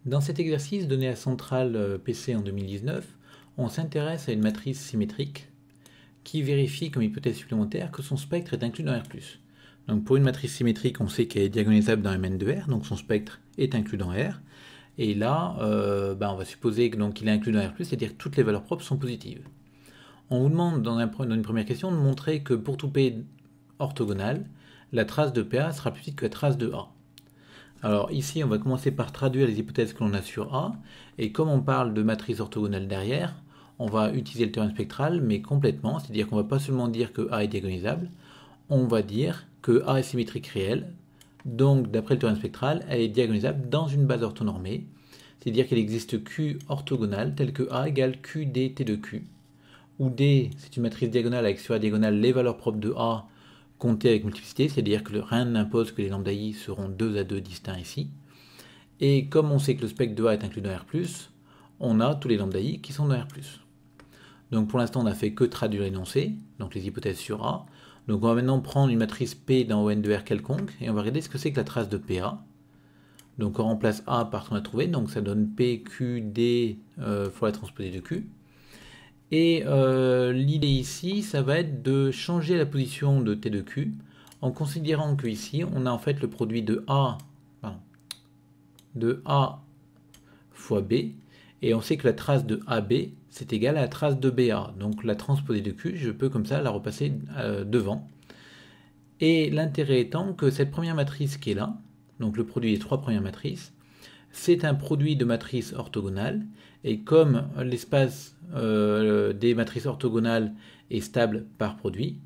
Dans cet exercice donné à Centrale PC en 2019, on s'intéresse à une matrice symétrique qui vérifie comme hypothèse supplémentaire que son spectre est inclus dans R+. Donc pour une matrice symétrique, on sait qu'elle est diagonalisable dans Mn de R, donc son spectre est inclus dans R. Et là, on va supposer qu'il est inclus dans R+, c'est-à-dire que toutes les valeurs propres sont positives. On vous demande dans une première question de montrer que pour tout P orthogonal, la trace de PA sera plus petite que la trace de A. Alors ici, on va commencer par traduire les hypothèses que l'on a sur A, et comme on parle de matrice orthogonale derrière, on va utiliser le théorème spectral, mais complètement, c'est-à-dire qu'on ne va pas seulement dire que A est diagonalisable, on va dire que A est symétrique réelle, donc d'après le théorème spectral, elle est diagonalisable dans une base orthonormée, c'est-à-dire qu'il existe Q orthogonale telle que A égale Q d T de Q, où D, c'est une matrice diagonale avec sur la diagonale les valeurs propres de A comptées avec multiplicité, c'est-à-dire que rien n'impose que les lambda I seront 2 à 2 distincts ici. Et comme on sait que le spectre de A est inclus dans R+, on a tous les lambda I qui sont dans R+. Donc pour l'instant, on n'a fait que traduire l'énoncé, donc les hypothèses sur A. Donc on va maintenant prendre une matrice P dans ON de R quelconque, et on va regarder ce que c'est que la trace de PA. Donc on remplace A par ce qu'on a trouvé, donc ça donne P, Q, D fois la transposée de Q. Et l'idée ici, ça va être de changer la position de T de Q, en considérant que ici, on a en fait le produit de A fois B, et on sait que la trace de AB, c'est égal à la trace de BA. Donc la transposée de Q, je peux comme ça la repasser devant. Et l'intérêt étant que cette première matrice qui est là, donc le produit des trois premières matrices, c'est un produit de matrices orthogonales, et comme l'espace des matrices orthogonales est stable par produit,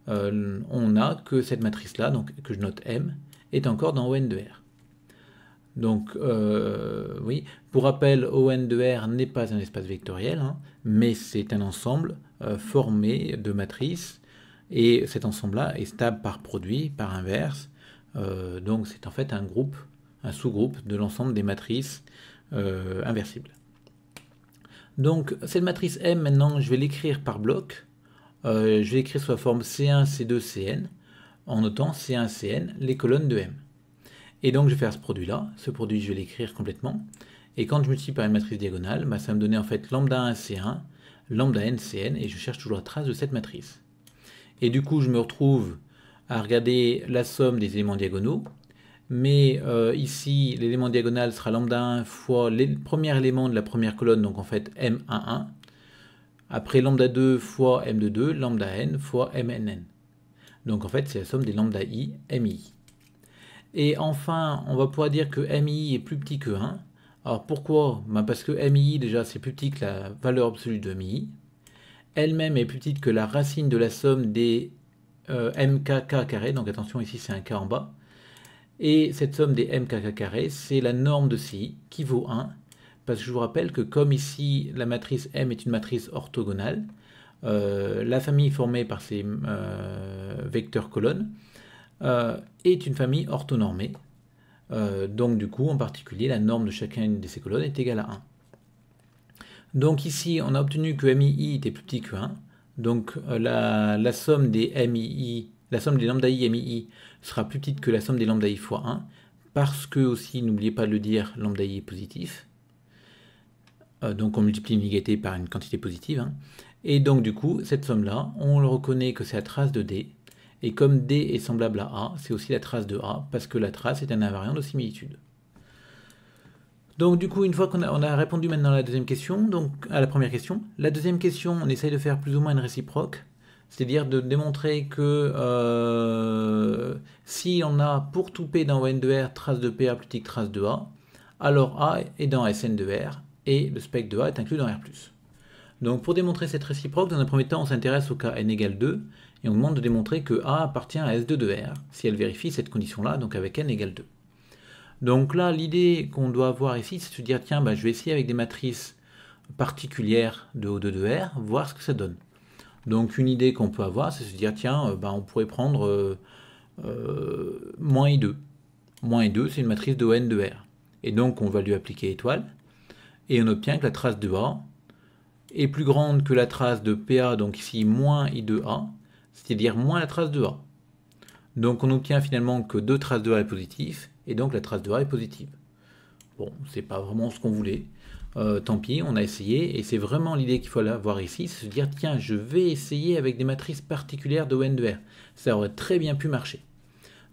on a que cette matrice-là, donc que je note M, est encore dans ON de R. Donc, oui, pour rappel, ON de R n'est pas un espace vectoriel, hein, mais c'est un ensemble formé de matrices, et cet ensemble-là est stable par produit, par inverse, donc c'est en fait un sous-groupe de l'ensemble des matrices inversibles. Donc cette matrice M, maintenant, je vais l'écrire par bloc. Je vais l'écrire sous la forme C1, C2, Cn, en notant C1, Cn, les colonnes de M. Et donc je vais faire ce produit-là. Ce produit, je vais l'écrire complètement. Et quand je multiplie par une matrice diagonale, ça va me donner en fait lambda 1 C1, lambda n Cn, et je cherche toujours la trace de cette matrice. Et du coup, je me retrouve à regarder la somme des éléments diagonaux. Mais ici, l'élément diagonal sera lambda 1 fois le premier élément de la première colonne, donc en fait M11. Après lambda 2 fois M de 2, lambda n fois MNN. Donc en fait, c'est la somme des lambda I, MI. Et enfin, on va pouvoir dire que MI est plus petit que 1. Alors pourquoi? Parce que MI, déjà, c'est plus petit que la valeur absolue de MI. Elle-même est plus petite que la racine de la somme des MKK carré. Donc attention, ici c'est un K en bas. Et cette somme des MKK carré, c'est la norme de CI qui vaut 1. Parce que je vous rappelle que comme ici, la matrice M est une matrice orthogonale, la famille formée par ces vecteurs colonnes est une famille orthonormée. Donc du coup, en particulier, la norme de chacune de ces colonnes est égale à 1. Donc ici, on a obtenu que MII était plus petit que 1. Donc la somme des MII, la somme des lambda I MII sera plus petite que la somme des lambda I fois 1, parce que aussi, n'oubliez pas de le dire, lambda I est positif. Donc on multiplie une égalité par une quantité positive. Hein. Et donc du coup, cette somme-là, on le reconnaît que c'est la trace de D. Et comme D est semblable à A, c'est aussi la trace de A, parce que la trace est un invariant de similitude. Donc du coup, une fois qu'on a répondu maintenant à la deuxième question, donc à la première question, la deuxième question, on essaye de faire plus ou moins une réciproque, c'est-à-dire de démontrer que si on a pour tout P dans ON de R trace de PA plus petite que trace de A, alors A est dans Sn de R, et le spectre de A est inclus dans R+. Donc pour démontrer cette réciproque, dans un premier temps, on s'intéresse au cas n égale 2, et on demande de démontrer que A appartient à S2 de R, si elle vérifie cette condition-là, donc avec n égale 2. Donc là, l'idée qu'on doit avoir ici, c'est de se dire, tiens, je vais essayer avec des matrices particulières de O2 de R, voir ce que ça donne. Donc une idée qu'on peut avoir, c'est de se dire, tiens, on pourrait prendre moins I2. Moins I2, c'est une matrice de ON de R. Et donc on va lui appliquer étoile, et on obtient que la trace de A est plus grande que la trace de PA, donc ici moins I2A, c'est-à-dire moins la trace de A. Donc on obtient finalement que 2 traces de A est positive, et donc la trace de A est positive. Bon, c'est pas vraiment ce qu'on voulait. Tant pis, on a essayé, et c'est vraiment l'idée qu'il faut avoir ici, c'est se dire, tiens, je vais essayer avec des matrices particulières de O(n) de R. Ça aurait très bien pu marcher.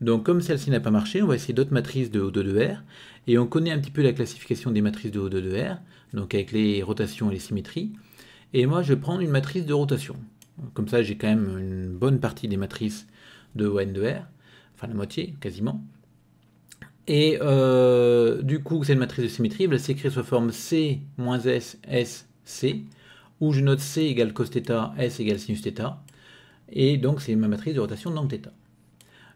Donc comme celle-ci n'a pas marché, on va essayer d'autres matrices de O2 de R, et on connaît un petit peu la classification des matrices de O2 de R, donc avec les rotations et les symétries, et moi je vais prendre une matrice de rotation. Comme ça j'ai quand même une bonne partie des matrices de O(n) de R, enfin la moitié quasiment. Et du coup, cette matrice de symétrie va s'écrire sous forme C moins S, S, C, où je note C égale cos θ, S égale sinus θ, et donc c'est ma matrice de rotation dans θ.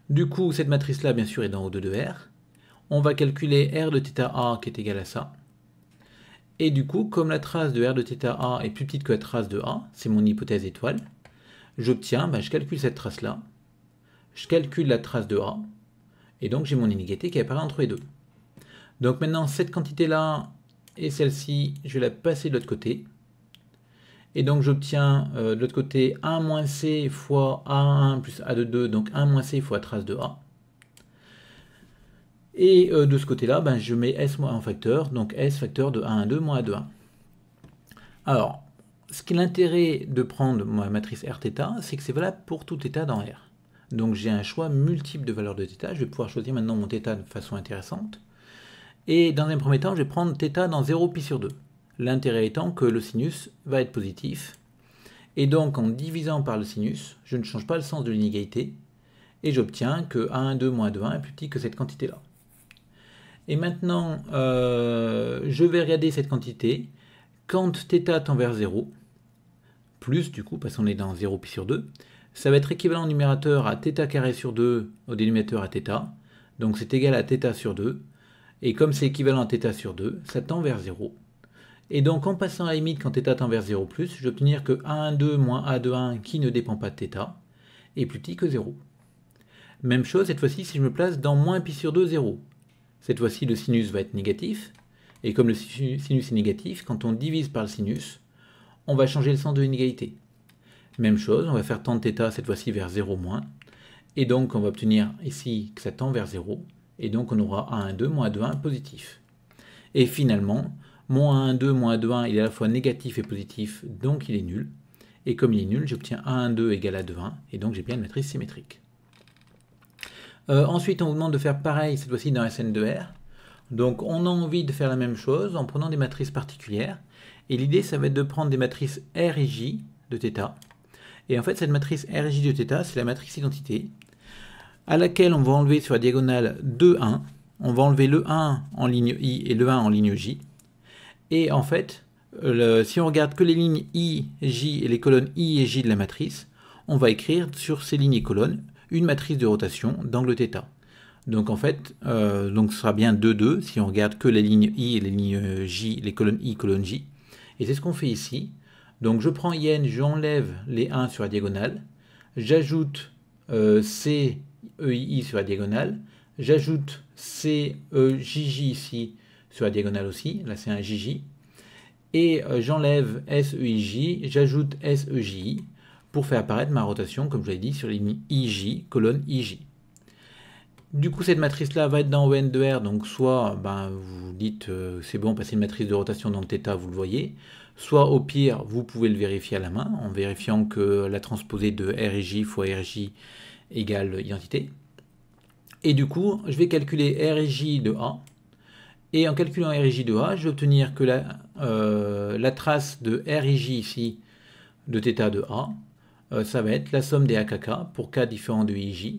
Du coup, cette matrice-là, bien sûr, est dans O2 de R. On va calculer R de θA qui est égal à ça. Et du coup, comme la trace de R de θA est plus petite que la trace de A, c'est mon hypothèse étoile, j'obtiens, je calcule cette trace-là, je calcule la trace de A, et donc j'ai mon inégalité qui apparaît entre les deux. Donc maintenant, cette quantité-là et celle-ci, je vais la passer de l'autre côté. Et donc j'obtiens de l'autre côté 1 moins C fois A1 plus A de 2, donc 1 moins C fois la trace de A. Et de ce côté-là, je mets S moins en facteur, donc S facteur de A12 moins A21. Alors, ce qui est l'intérêt de prendre ma matrice Rθ, c'est que c'est valable pour tout θ dans R. Donc j'ai un choix multiple de valeurs de θ, je vais pouvoir choisir maintenant mon θ de façon intéressante. Et dans un premier temps, je vais prendre θ dans 0 pi sur 2. L'intérêt étant que le sinus va être positif. Et donc en divisant par le sinus, je ne change pas le sens de l'inégalité. Et j'obtiens que A12 moins A21 est plus petit que cette quantité-là. Et maintenant, je vais regarder cette quantité. Quand θ tend vers 0, plus du coup, parce qu'on est dans 0 pi sur 2, ça va être équivalent au numérateur à θ carré sur 2, au dénominateur à θ. Donc c'est égal à θ sur 2. Et comme c'est équivalent à θ sur 2, ça tend vers 0. Et donc en passant à la limite quand θ tend vers 0+, je vais obtenir que A12 moins A21 qui ne dépend pas de θ est plus petit que 0. Même chose cette fois-ci si je me place dans moins pi sur 2, 0. Cette fois-ci le sinus va être négatif. Et comme le sinus est négatif, quand on divise par le sinus, on va changer le sens de l'inégalité. Même chose, on va faire tendre θ cette fois-ci vers 0 moins. Et donc on va obtenir ici que ça tend vers 0. Et donc on aura A12 moins A21 positif. Et finalement, mon A12 moins A21 il est à la fois négatif et positif, donc il est nul. Et comme il est nul, j'obtiens A12 égale A21, et donc j'ai bien une matrice symétrique. Ensuite, on vous demande de faire pareil, cette fois-ci dans Sn de R. Donc on a envie de faire la même chose en prenant des matrices particulières. Et l'idée, ça va être de prendre des matrices R et J de θ. Et en fait, cette matrice R et J de θ, c'est la matrice identité, à laquelle on va enlever sur la diagonale 2, 1. On va enlever le 1 en ligne I et le 1 en ligne J. Et en fait, si on regarde que les lignes I, J et les colonnes I et J de la matrice, on va écrire sur ces lignes et colonnes une matrice de rotation d'angle θ. Donc en fait, ce sera bien 2, 2 si on regarde que les lignes I et les lignes J, les colonnes I, colonne J. Et c'est ce qu'on fait ici. Donc je prends IN, j'enlève les 1 sur la diagonale, j'ajoute C, EI sur la diagonale, j'ajoute C, E, JJ ici sur la diagonale aussi, là c'est un JJ, et j'enlève SEIJ, j'ajoute SEJI pour faire apparaître ma rotation, comme je l'ai dit, sur les lignes IJ, colonne IJ. Du coup, cette matrice-là va être dans ON de R, donc soit vous dites c'est bon, passer une matrice de rotation dans θ, vous le voyez, soit au pire, vous pouvez le vérifier à la main, en vérifiant que la transposée de R et J fois RJ égale identité. Et du coup, je vais calculer R et J de A, et en calculant R et J de A, je vais obtenir que la trace de R et J ici, de θ de A, ça va être la somme des AKK pour K différent de IJ,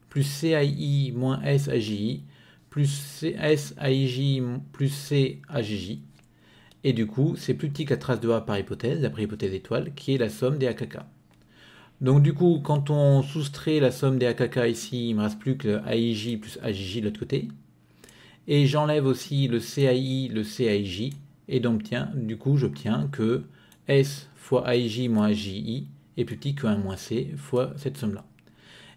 plus CAI moins SAJI, plus SAIJ plus CAJJ. Et du coup, c'est plus petit que la trace de A par hypothèse, d'après hypothèse étoile, qui est la somme des AKK. Donc du coup, quand on soustrait la somme des AKK ici, il ne me reste plus que le AIJ plus AJJ de l'autre côté. Et j'enlève aussi le CAI, le CAIJ, et donc du coup, j'obtiens que S fois AIJ moins AJI est plus petit que 1 moins C fois cette somme-là.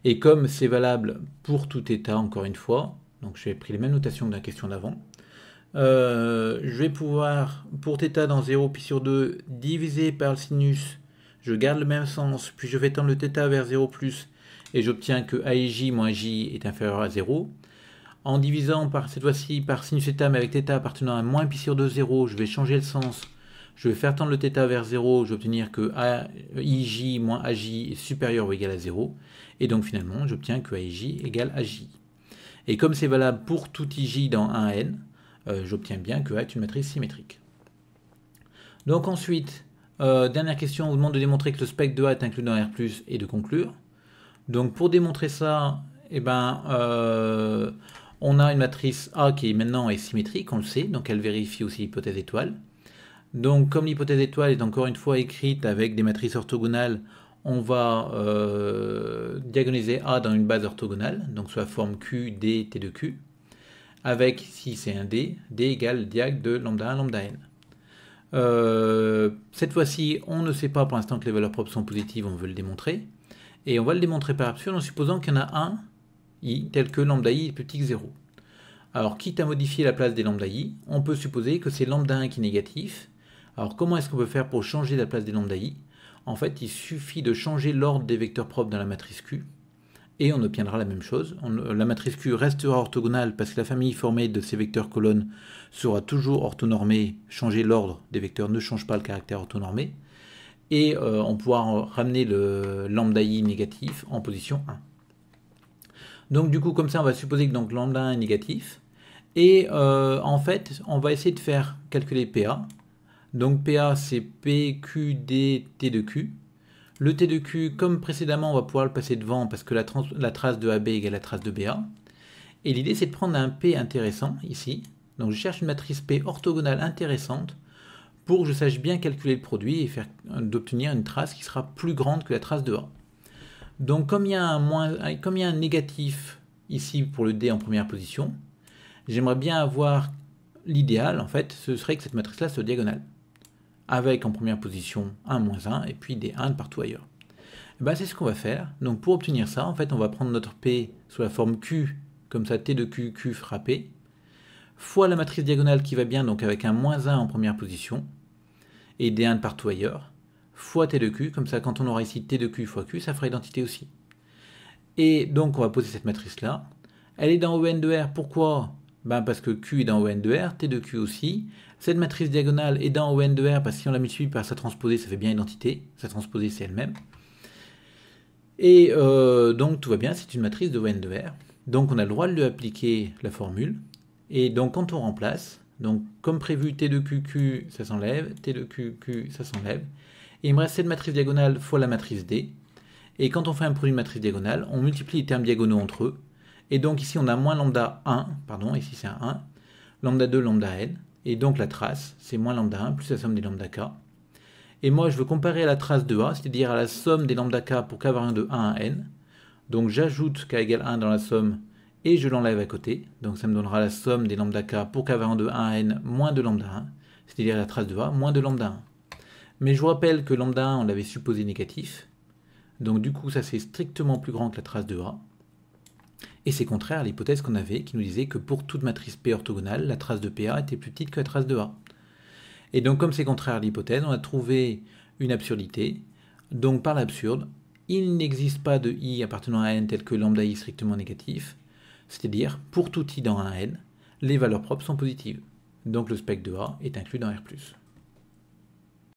Et comme c'est valable pour tout θ, encore une fois, donc j'ai pris les mêmes notations que dans la question d'avant, je vais pouvoir, pour θ dans 0 pi sur 2, diviser par le sinus, je garde le même sens, puis je vais tendre le θ vers 0+, et j'obtiens que AIJ moins AJ est inférieur à 0. En divisant par cette fois-ci par sinus θ, mais avec θ appartenant à moins pi sur 2, 0, je vais changer le sens. Je vais faire tendre le θ vers 0, je vais obtenir que AIJ moins AJ est supérieur ou égal à 0. Et donc finalement, j'obtiens que AIJ égale AJ. Et comme c'est valable pour tout IJ dans 1n, j'obtiens bien que A est une matrice symétrique. Donc ensuite, dernière question, on vous demande de démontrer que le spectre de A est inclus dans R+, et de conclure. Donc pour démontrer ça, eh ben, on a une matrice A qui maintenant est symétrique, on le sait, donc elle vérifie aussi l'hypothèse étoile. Donc comme l'hypothèse étoile est encore une fois écrite avec des matrices orthogonales, on va diagonaliser A dans une base orthogonale, donc sous la forme Q, D, T de Q, avec, si c'est un D, D égale diag de lambda 1, lambda n. Cette fois-ci, on ne sait pas pour l'instant que les valeurs propres sont positives, on veut le démontrer. Et on va le démontrer par absurde en supposant qu'il y en a un I, tel que lambda I est plus petit que 0. Alors, quitte à modifier la place des lambda I, on peut supposer que c'est lambda 1 qui est négatif. Alors, comment est-ce qu'on peut faire pour changer la place des lambda I? En fait, il suffit de changer l'ordre des vecteurs propres dans la matrice Q, et on obtiendra la même chose. La matrice Q restera orthogonale parce que la famille formée de ces vecteurs colonnes sera toujours orthonormée. Changer l'ordre des vecteurs ne change pas le caractère orthonormé. Et on pourra ramener le lambda I négatif en position 1. Donc du coup, comme ça, on va supposer que donc, lambda 1 est négatif. Et en fait, on va essayer de calculer PA. Donc PA, c'est PQD T de Q. Le T de Q, comme précédemment, on va pouvoir le passer devant parce que la trace de AB égale la trace de BA. Et l'idée, c'est de prendre un P intéressant, ici. Donc je cherche une matrice P orthogonale intéressante pour que je sache bien calculer le produit et d'obtenir une trace qui sera plus grande que la trace de A. Donc comme il y a un négatif ici pour le D en première position, j'aimerais bien avoir l'idéal, en fait, ce serait que cette matrice-là soit diagonale, avec en première position 1, moins 1, et puis des 1 de partout ailleurs. Et ben, c'est ce qu'on va faire. Donc pour obtenir ça, en fait, on va prendre notre P sous la forme Q, comme ça, T de Q, Q fera P, fois la matrice diagonale qui va bien, donc avec un moins 1 en première position, et des 1 de partout ailleurs, fois T de Q, comme ça quand on aura ici T de Q fois Q, ça fera identité aussi. Et donc on va poser cette matrice-là. Elle est dans ON de R, pourquoi? Ben parce que Q est dans ON de R, T de Q aussi. Cette matrice diagonale est dans ON de R, parce que si on la multiplie par sa transposée, ça fait bien identité. Sa transposée, c'est elle-même. Et donc tout va bien, c'est une matrice de ON de R. Donc on a le droit de lui appliquer la formule. Et donc quand on remplace, donc comme prévu, T de Q, Q, ça s'enlève, T de Q, Q, ça s'enlève. Et il me reste cette matrice diagonale fois la matrice D. Et quand on fait un produit de matrice diagonale, on multiplie les termes diagonaux entre eux. Et donc ici on a moins lambda 1, pardon, ici c'est un 1, lambda 2, lambda n. Et donc la trace, c'est moins lambda 1 plus la somme des lambda k. Et moi je veux comparer à la trace de A, c'est-à-dire à la somme des lambda k pour k variant de 1 à n. Donc j'ajoute k égale 1 dans la somme et je l'enlève à côté. Donc ça me donnera la somme des lambda k pour k variant de 1 à n moins de lambda 1, c'est-à-dire la trace de A moins de lambda 1. Mais je vous rappelle que lambda 1, on l'avait supposé négatif. Donc du coup, ça c'est strictement plus grand que la trace de A. Et c'est contraire à l'hypothèse qu'on avait, qui nous disait que pour toute matrice P orthogonale, la trace de PA était plus petite que la trace de A. Et donc comme c'est contraire à l'hypothèse, on a trouvé une absurdité. Donc par l'absurde, il n'existe pas de I appartenant à n tel que lambda I strictement négatif. C'est-à-dire, pour tout I dans un n, les valeurs propres sont positives. Donc le spectre de A est inclus dans R+.